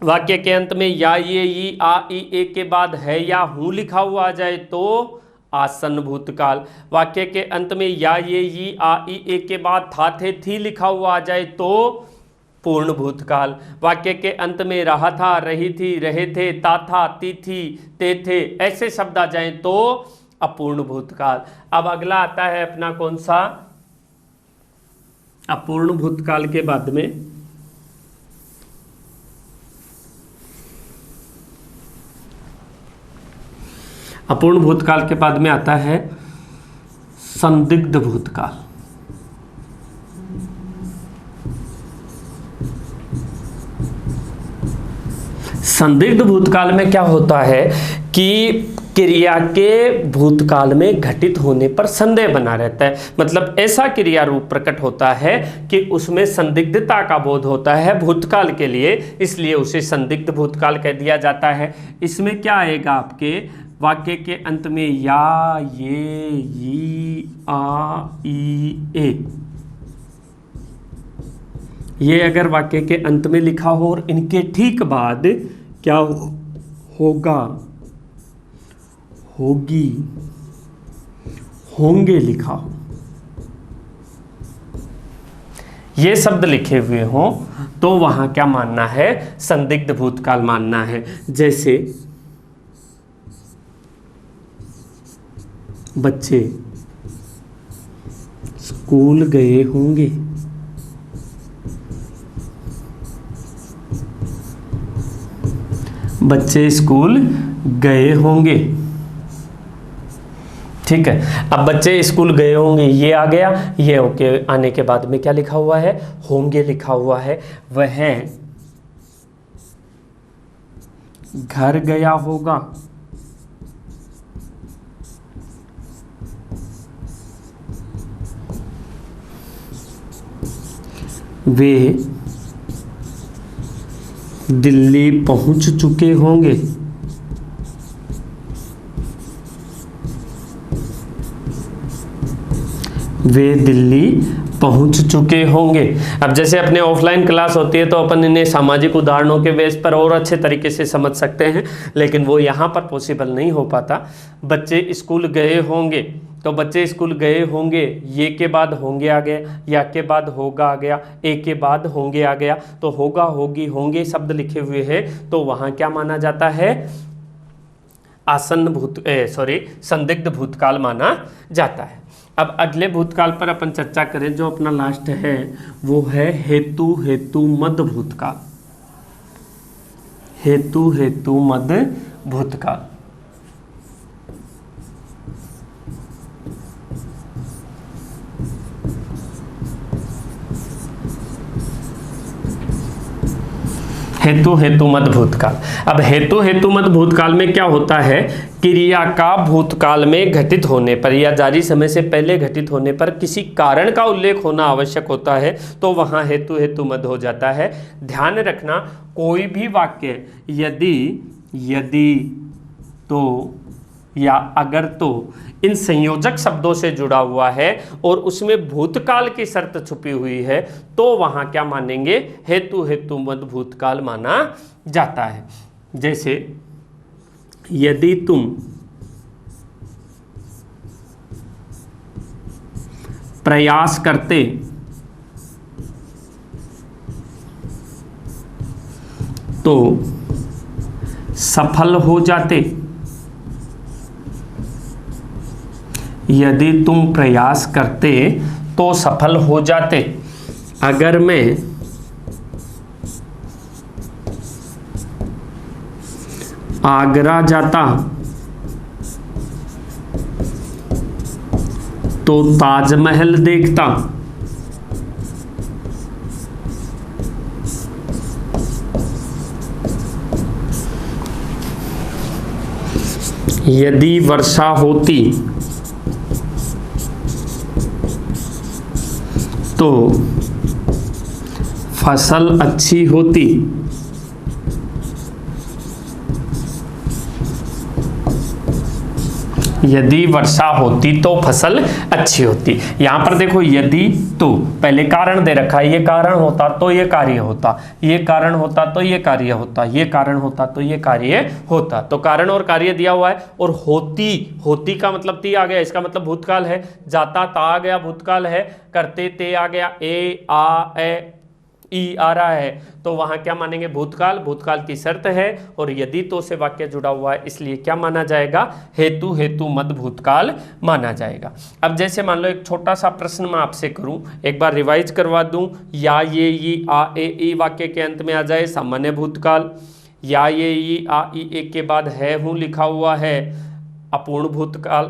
वाक्य के अंत में या, ये, ई, आ, ई, ए के बाद है या हूँ लिखा हुआ आ जाए तो आसन्न भूतकाल। वाक्य के अंत में या, ये, ई, आ, ई, ए के बाद था, थे, थी लिखा हुआ आ जाए तो पूर्ण भूतकाल। वाक्य के अंत में रहा था, रही थी, रहे थे, ता था, ती थी, ते थे, ऐसे शब्द आ जाएं तो अपूर्ण भूतकाल। अब अगला आता है अपना कौन सा, अपूर्ण भूतकाल के बाद में अपूर्ण भूतकाल के बाद में आता है संदिग्ध भूतकाल। संदिग्ध भूतकाल में क्या होता है कि क्रिया के भूतकाल में घटित होने पर संदेह बना रहता है। मतलब ऐसा क्रिया रूप प्रकट होता है कि उसमें संदिग्धता का बोध होता है भूतकाल के लिए, इसलिए उसे संदिग्ध भूतकाल कह दिया जाता है। इसमें क्या आएगा आपके वाक्य के अंत में या, ये, ई, आ, ई, ए, ये अगर वाक्य के अंत में लिखा हो और इनके ठीक बाद क्या होगा, होगी, होंगे लिखा हो, ये शब्द लिखे हुए हों तो वहां क्या मानना है, संदिग्ध भूतकाल मानना है। जैसे बच्चे स्कूल गए होंगे, बच्चे स्कूल गए होंगे। ठीक है, अब बच्चे स्कूल गए होंगे ये आ गया, ये ओके आने के बाद में क्या लिखा हुआ है, होंगे लिखा हुआ है। वह घर गया होगा, वे दिल्ली पहुंच चुके होंगे, वे दिल्ली पहुंच चुके होंगे। अब जैसे अपने ऑफलाइन क्लास होती है तो अपन इन्हें सामाजिक उदाहरणों के बेस पर और अच्छे तरीके से समझ सकते हैं, लेकिन वो यहाँ पर पॉसिबल नहीं हो पाता। बच्चे स्कूल गए होंगे तो बच्चे स्कूल गए होंगे, ये के बाद होंगे आ गया, या के बाद होगा आ गया, ए के बाद होंगे आ गया, तो होगा, होगी, होंगे शब्द लिखे हुए हैं तो वहाँ क्या माना जाता है, संदिग्ध भूतकाल माना जाता है। अब अगले भूतकाल पर अपन चर्चा करें, जो अपना लास्ट है वो है हेतु हेतु मद भूतकाल। हेतु हेतु मद भूतकाल। हेतु हेतु मद भूतकाल। अब हेतु हेतु मद भूतकाल में क्या होता है, क्रिया का भूतकाल में घटित होने पर या जारी समय से पहले घटित होने पर किसी कारण का उल्लेख होना आवश्यक होता है तो वहाँ हेतु हेतु मद हो जाता है। ध्यान रखना, कोई भी वाक्य यदि तो या अगर तो इन संयोजक शब्दों से जुड़ा हुआ है और उसमें भूतकाल की शर्त छुपी हुई है तो वहां क्या मानेंगे, हेतु हेतु मद भूतकाल माना जाता है। जैसे यदि तुम प्रयास करते तो सफल हो जाते। यदि तुम प्रयास करते तो सफल हो जाते। अगर मैं आगरा जाता तो ताजमहल देखता। यदि वर्षा होती तो फसल अच्छी होती। यदि वर्षा होती तो फसल अच्छी होती। यहाँ पर देखो यदि तो पहले कारण दे रखा है, ये कारण होता तो ये कार्य होता, ये कारण होता तो ये कार्य होता, ये कारण होता तो ये कार्य होता। तो कारण और कार्य दिया हुआ है। और होती, होती का मतलब ती आ गया, इसका मतलब भूतकाल है। जाता ता आ गया, भूतकाल है। करते ते आ गया, ए आ ए ई आ रहा है, तो वहां क्या मानेंगे? भूतकाल। भूतकाल की शर्त है और यदि तो से वाक्य जुड़ा हुआ है, इसलिए क्या माना जाएगा? हेतु, हेतु मद भूतकाल माना जाएगा। अब जैसे मान लो एक छोटा सा प्रश्न मैं आपसे करूं, एक बार रिवाइज करवा दूं। या ये ई आ ए ई वाक्य के अंत में आ जाए, सामान्य भूतकाल। या ये ई आ ई ए के बाद है हूं लिखा हुआ है, अपूर्ण भूतकाल,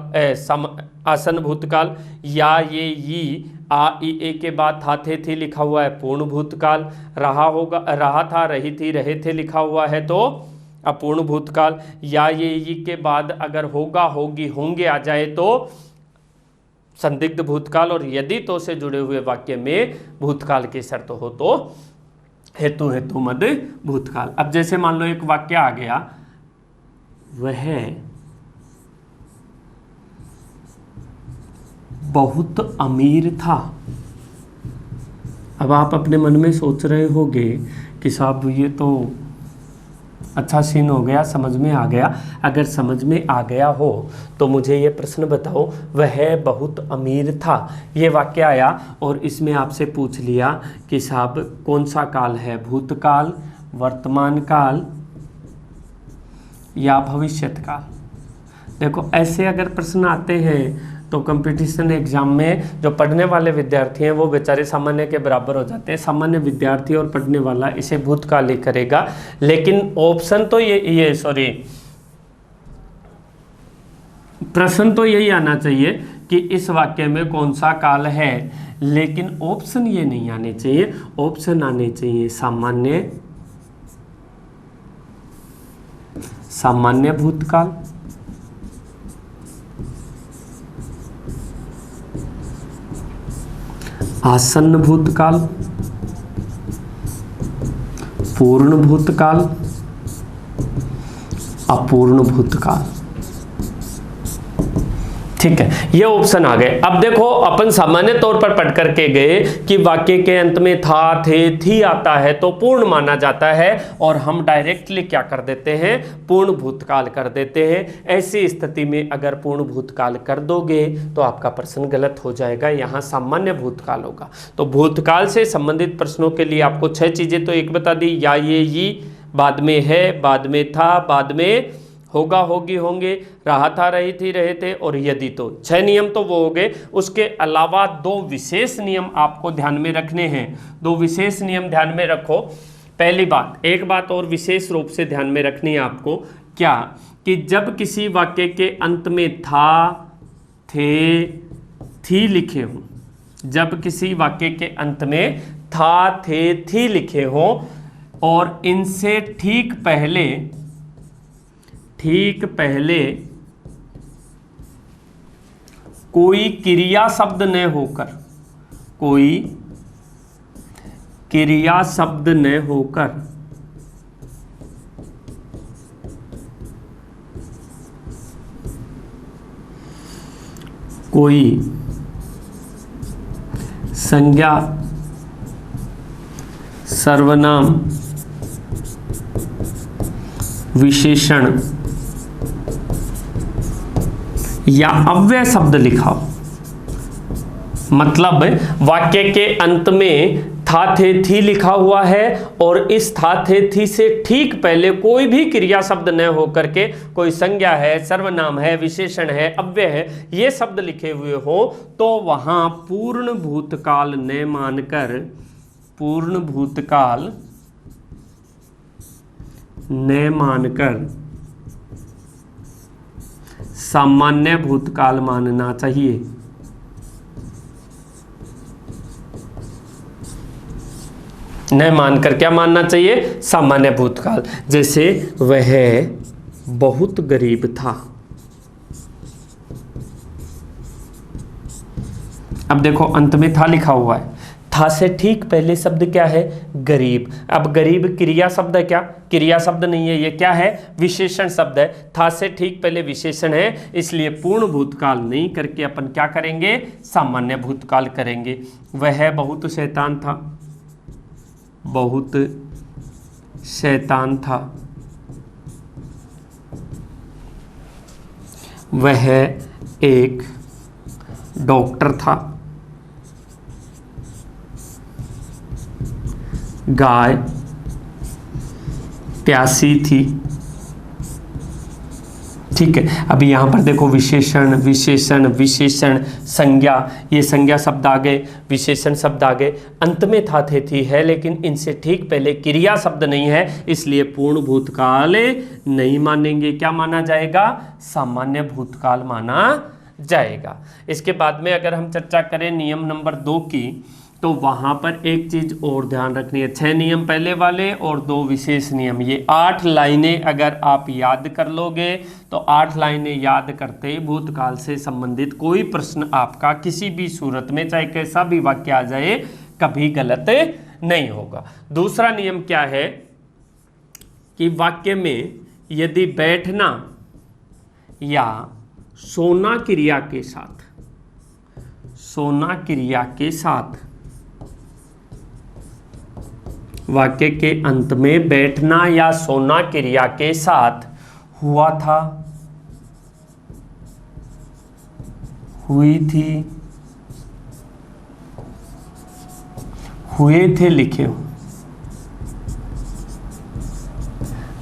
आसन भूतकाल। या ये ई आ ई ए के बाद था थे थी लिखा हुआ है, पूर्ण भूतकाल। रहा होगा, रहा था रही थी रहे थे लिखा हुआ है, तो अपूर्ण भूतकाल। या ये ई के बाद अगर होगा होगी होंगे आ जाए तो संदिग्ध भूतकाल। और यदि तो से जुड़े हुए वाक्य में भूतकाल की शर्त हो तो हेतु, हेतु मद भूतकाल। अब जैसे मान लो एक वाक्य आ गया, वह बहुत अमीर था। अब आप अपने मन में सोच रहे होंगे कि साहब ये तो अच्छा सीन हो गया, समझ में आ गया। अगर समझ में आ गया हो तो मुझे ये प्रश्न बताओ, वह बहुत अमीर था, ये वाक्य आया और इसमें आपसे पूछ लिया कि साहब कौन सा काल है, भूतकाल, वर्तमान काल या भविष्यत काल। देखो ऐसे अगर प्रश्न आते हैं तो कंपटीशन एग्जाम में जो पढ़ने वाले विद्यार्थी हैं वो बेचारे सामान्य के बराबर हो जाते हैं। सामान्य विद्यार्थी और पढ़ने वाला इसे भूतकाल ही करेगा। लेकिन ऑप्शन तो ये सॉरी प्रश्न तो यही आना चाहिए कि इस वाक्य में कौन सा काल है, लेकिन ऑप्शन ये नहीं आने चाहिए। ऑप्शन आने चाहिए सामान्य, सामान्य भूतकाल, आसन्न भूतकाल, पूर्ण भूतकाल, अपूर्ण भूतकाल। ठीक है, ये ऑप्शन आ गए। अब देखो अपन सामान्य तौर पर पढ़ करके गए कि वाक्य के अंत में था थे थी आता है तो पूर्ण माना जाता है, और हम डायरेक्टली क्या कर देते हैं? पूर्ण भूतकाल कर देते हैं। ऐसी स्थिति में अगर पूर्ण भूतकाल कर दोगे तो आपका प्रश्न गलत हो जाएगा, यहाँ सामान्य भूतकाल होगा। तो भूतकाल से संबंधित प्रश्नों के लिए आपको 6 चीजें तो एक बता दी, या ये बाद में है, बाद में था, बाद में होगा होगी होंगे, रहा था रही थी रहे थे, और यदि तो। 6 नियम तो वो हो गए। उसके अलावा 2 विशेष नियम आपको ध्यान में रखने हैं। 2 विशेष नियम ध्यान में रखो। पहली बात, एक बात और विशेष रूप से ध्यान में रखनी है आपको, क्या कि जब किसी वाक्य के अंत में था थे थी लिखे हों, जब किसी वाक्य के अंत में था थे थी लिखे हों और इनसे ठीक पहले कोई क्रिया शब्द न होकर, कोई क्रिया शब्द न होकर कोई संज्ञा, सर्वनाम, विशेषण या अव्यय शब्द लिखा हो। मतलब वाक्य के अंत में था थे थी लिखा हुआ है और इस था थे थी से ठीक पहले कोई भी क्रिया शब्द न होकर के कोई संज्ञा है, सर्वनाम है, विशेषण है, अव्यय है, ये शब्द लिखे हुए हो तो वहां पूर्ण भूतकाल न मानकर, पूर्ण भूतकाल न मानकर सामान्य भूतकाल मानना चाहिए। न मानकर क्या मानना चाहिए? सामान्य भूतकाल। जैसे वह बहुत गरीब था। अब देखो अंत में था लिखा हुआ है, था से ठीक पहले शब्द क्या है? गरीब। अब गरीब क्रिया शब्द है क्या? क्रिया शब्द नहीं है, ये क्या है? विशेषण शब्द है। था से ठीक पहले विशेषण है, इसलिए पूर्ण भूतकाल नहीं करके अपन क्या करेंगे? सामान्य भूतकाल करेंगे। वह बहुत शैतान था, बहुत शैतान था। वह एक डॉक्टर था। गाय प्यासी थी। ठीक है, अभी यहाँ पर देखो विशेषण विशेषण विशेषण संज्ञा, ये संज्ञा शब्द आ गए, विशेषण शब्द आ गए, अंत में था थे थी है, लेकिन इनसे ठीक पहले क्रिया शब्द नहीं है, इसलिए पूर्ण भूतकाल नहीं मानेंगे। क्या माना जाएगा? सामान्य भूतकाल माना जाएगा। इसके बाद में अगर हम चर्चा करें नियम नंबर 2 की, तो वहाँ पर एक चीज़ और ध्यान रखनी है। 6 नियम पहले वाले और 2 विशेष नियम, ये 8 लाइनें अगर आप याद कर लोगे तो 8 लाइनें याद करते ही भूतकाल से संबंधित कोई प्रश्न आपका किसी भी सूरत में, चाहे कैसा भी वाक्य आ जाए, कभी गलत नहीं होगा। दूसरा नियम क्या है कि वाक्य में यदि बैठना या सोना क्रिया के साथ, सोना क्रिया के साथ वाक्य के अंत में बैठना या सोना क्रिया के साथ हुआ था, हुई थी, हुए थे लिखे हो।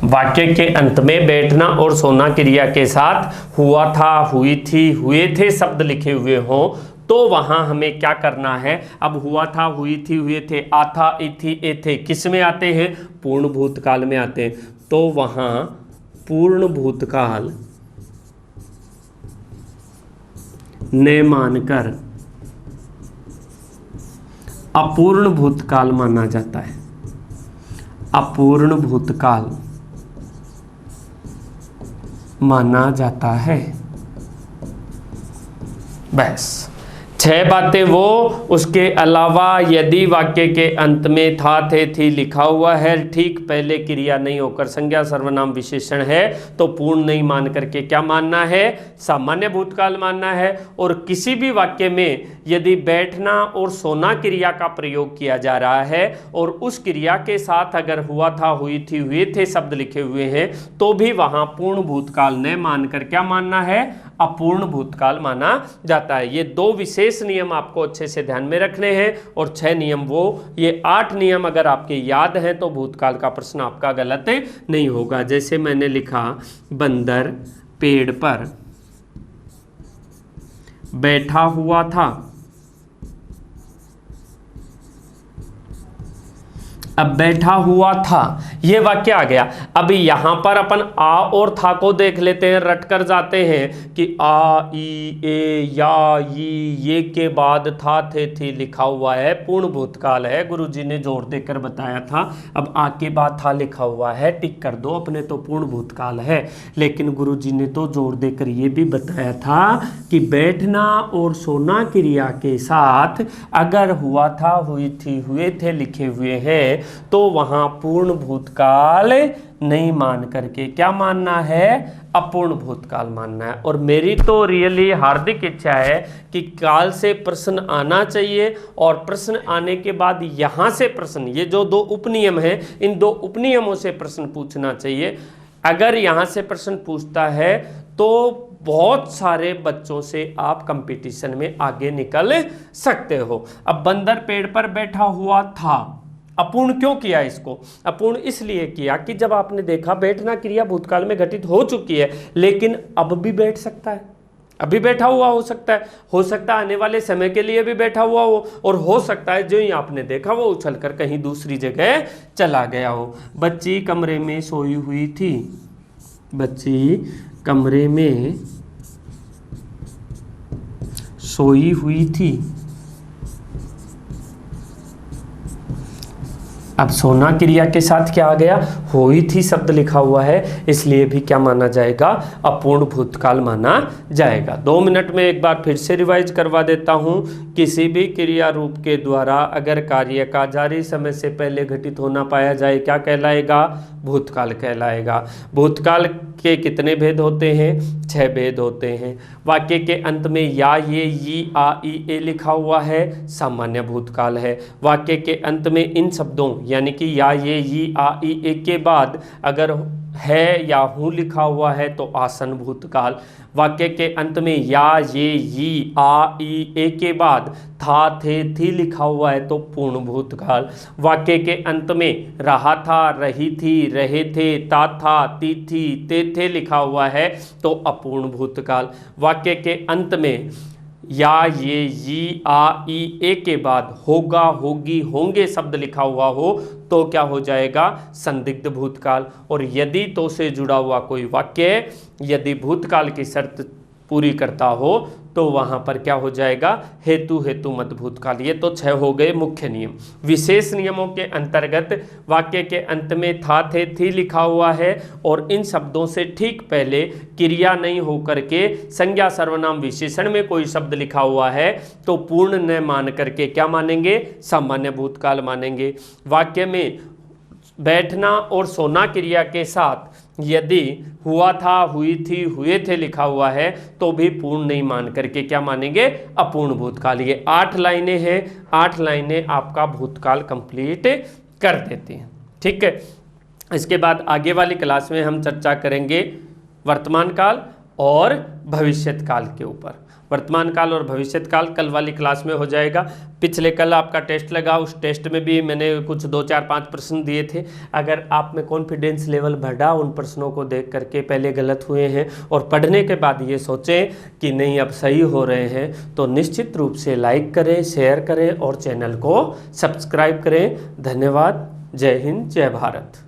वाक्य के अंत में बैठना और सोना क्रिया के साथ हुआ था, हुई थी, हुए थे शब्द लिखे हुए हो, तो वहां हमें क्या करना है? अब हुआ था, हुई थी, हुए थे, आ था, ई थी, ए थे, किस में आते हैं? पूर्ण भूतकाल में आते हैं। तो वहां पूर्ण भूतकाल ने मानकर अपूर्ण भूतकाल माना जाता है। अपूर्ण भूतकाल माना जाता है। बस 6 बातें वो, उसके अलावा यदि वाक्य के अंत में था थे थी लिखा हुआ है, ठीक पहले क्रिया नहीं होकर संज्ञा सर्वनाम विशेषण है, तो पूर्ण नहीं मान करके क्या मानना है? सामान्य भूतकाल मानना है। और किसी भी वाक्य में यदि बैठना और सोना क्रिया का प्रयोग किया जा रहा है और उस क्रिया के साथ अगर हुआ था, हुई थी, हुए थे शब्द लिखे हुए हैं, तो भी वहां पूर्ण भूतकाल न मानकर क्या मानना है? अपूर्ण भूतकाल माना जाता है। ये 2 विशेष नियम आपको अच्छे से ध्यान में रखने हैं और 6 नियम वो, ये 8 नियम अगर आपके याद हैं तो भूतकाल का प्रश्न आपका गलत नहीं होगा। जैसे मैंने लिखा, बंदर पेड़ पर बैठा हुआ था। अब बैठा हुआ था, ये वाक्य आ गया। अभी यहां पर अपन आ और था को देख लेते हैं, रट कर जाते हैं कि आ, ई, ए, या, ये के बाद था, थे, थी लिखा हुआ है, पूर्ण भूतकाल है, गुरुजी ने जोर देकर बताया था। अब आ के बाद था लिखा हुआ है, टिक कर दो, अपने तो पूर्ण भूतकाल है। लेकिन गुरुजी ने तो जोर देकर ये भी बताया था कि बैठना और सोना क्रिया के साथ अगर हुआ था, हुई थी, हुए थे लिखे हुए हैं, तो वहां पूर्ण भूतकाल नहीं मान करके क्या मानना है? अपूर्ण भूतकाल मानना है। और मेरी तो रियली हार्दिक इच्छा है कि काल से प्रश्न आना चाहिए और प्रश्न आने के बाद यहां से प्रश्न, ये जो 2 उपनियम हैं, इन 2 उपनियमों से प्रश्न पूछना चाहिए। अगर यहां से प्रश्न पूछता है तो बहुत सारे बच्चों से आप कंपटीशन में आगे निकल सकते हो। अब बंदर पेड़ पर बैठा हुआ था, अपूर्ण क्यों किया इसको? अपूर्ण इसलिए किया कि जब आपने देखा बैठना क्रिया भूतकाल में घटित हो चुकी है, लेकिन अब भी बैठ सकता है, अभी बैठा हुआ हो सकता है आने वाले समय के लिए भी बैठा हुआ हो, और हो सकता है जो ही आपने देखा वो उछलकर कहीं दूसरी जगह चला गया हो। बच्ची कमरे में सोई हुई थी, बच्ची कमरे में सोई हुई थी। अब सोना क्रिया के साथ क्या आ गया, हुई थी शब्द लिखा हुआ है, इसलिए भी क्या माना जाएगा, अपूर्ण भूतकाल माना जाएगा। 2 मिनट में एक बार फिर से रिवाइज करवा देता हूं। किसी भी क्रिया रूप के द्वारा अगर कार्य का जारी समय से पहले घटित होना पाया जाए, क्या कहलाएगा, भूतकाल कहलाएगा। भूतकाल के कितने भेद होते हैं, 6 भेद होते हैं। वाक्य के अंत में या, ये, ई, आ, ई, ए लिखा हुआ है, सामान्य भूतकाल है। वाक्य के अंत में इन शब्दों यानी कि या, ये, ई, आ, ई, ए के बाद अगर है या हूँ लिखा हुआ है तो आसन भूतकाल। वाक्य के अंत में या, ये, ई, आ, ई, ए के बाद था, थे, थी लिखा हुआ है तो पूर्ण भूतकाल। वाक्य के अंत में रहा था, रही थी, रहे थे, ता था, ती थी, ते थे लिखा हुआ है तो अपूर्ण भूतकाल। वाक्य के अंत में या, ये, ई, आ, ई, ए के बाद होगा, होगी, होंगे शब्द लिखा हुआ हो तो क्या हो जाएगा, संदिग्ध भूतकाल। और यदि तो से जुड़ा हुआ कोई वाक्य यदि भूतकाल की शर्त पूरी करता हो तो वहां पर क्या हो जाएगा, हेतु मत भूतकाल। ये तो 6 हो गए मुख्य नियम। विशेष नियमों के अंतर्गत वाक्य के अंत में था, थे, थी लिखा हुआ है और इन शब्दों से ठीक पहले क्रिया नहीं होकर के संज्ञा सर्वनाम विशेषण में कोई शब्द लिखा हुआ है तो पूर्ण न मान करके क्या मानेंगे, सामान्य भूतकाल मानेंगे। वाक्य में बैठना और सोना क्रिया के साथ यदि हुआ था, हुई थी, हुए थे लिखा हुआ है तो भी पूर्ण नहीं मान करके क्या मानेंगे, अपूर्ण भूतकाल। ये 8 लाइनें हैं, 8 लाइनें आपका भूतकाल कंप्लीट कर देती हैं। ठीक है, इसके बाद आगे वाली क्लास में हम चर्चा करेंगे वर्तमान काल और भविष्यत काल के ऊपर। वर्तमान काल और भविष्यत काल कल वाली क्लास में हो जाएगा। पिछले कल आपका टेस्ट लगा, उस टेस्ट में भी मैंने कुछ 2, 4, 5 प्रश्न दिए थे। अगर आप में कॉन्फिडेंस लेवल बढ़ा उन प्रश्नों को देख करके, पहले गलत हुए हैं और पढ़ने के बाद ये सोचें कि नहीं अब सही हो रहे हैं, तो निश्चित रूप से लाइक करें, शेयर करें और चैनल को सब्सक्राइब करें। धन्यवाद। जय हिंद, जय भारत।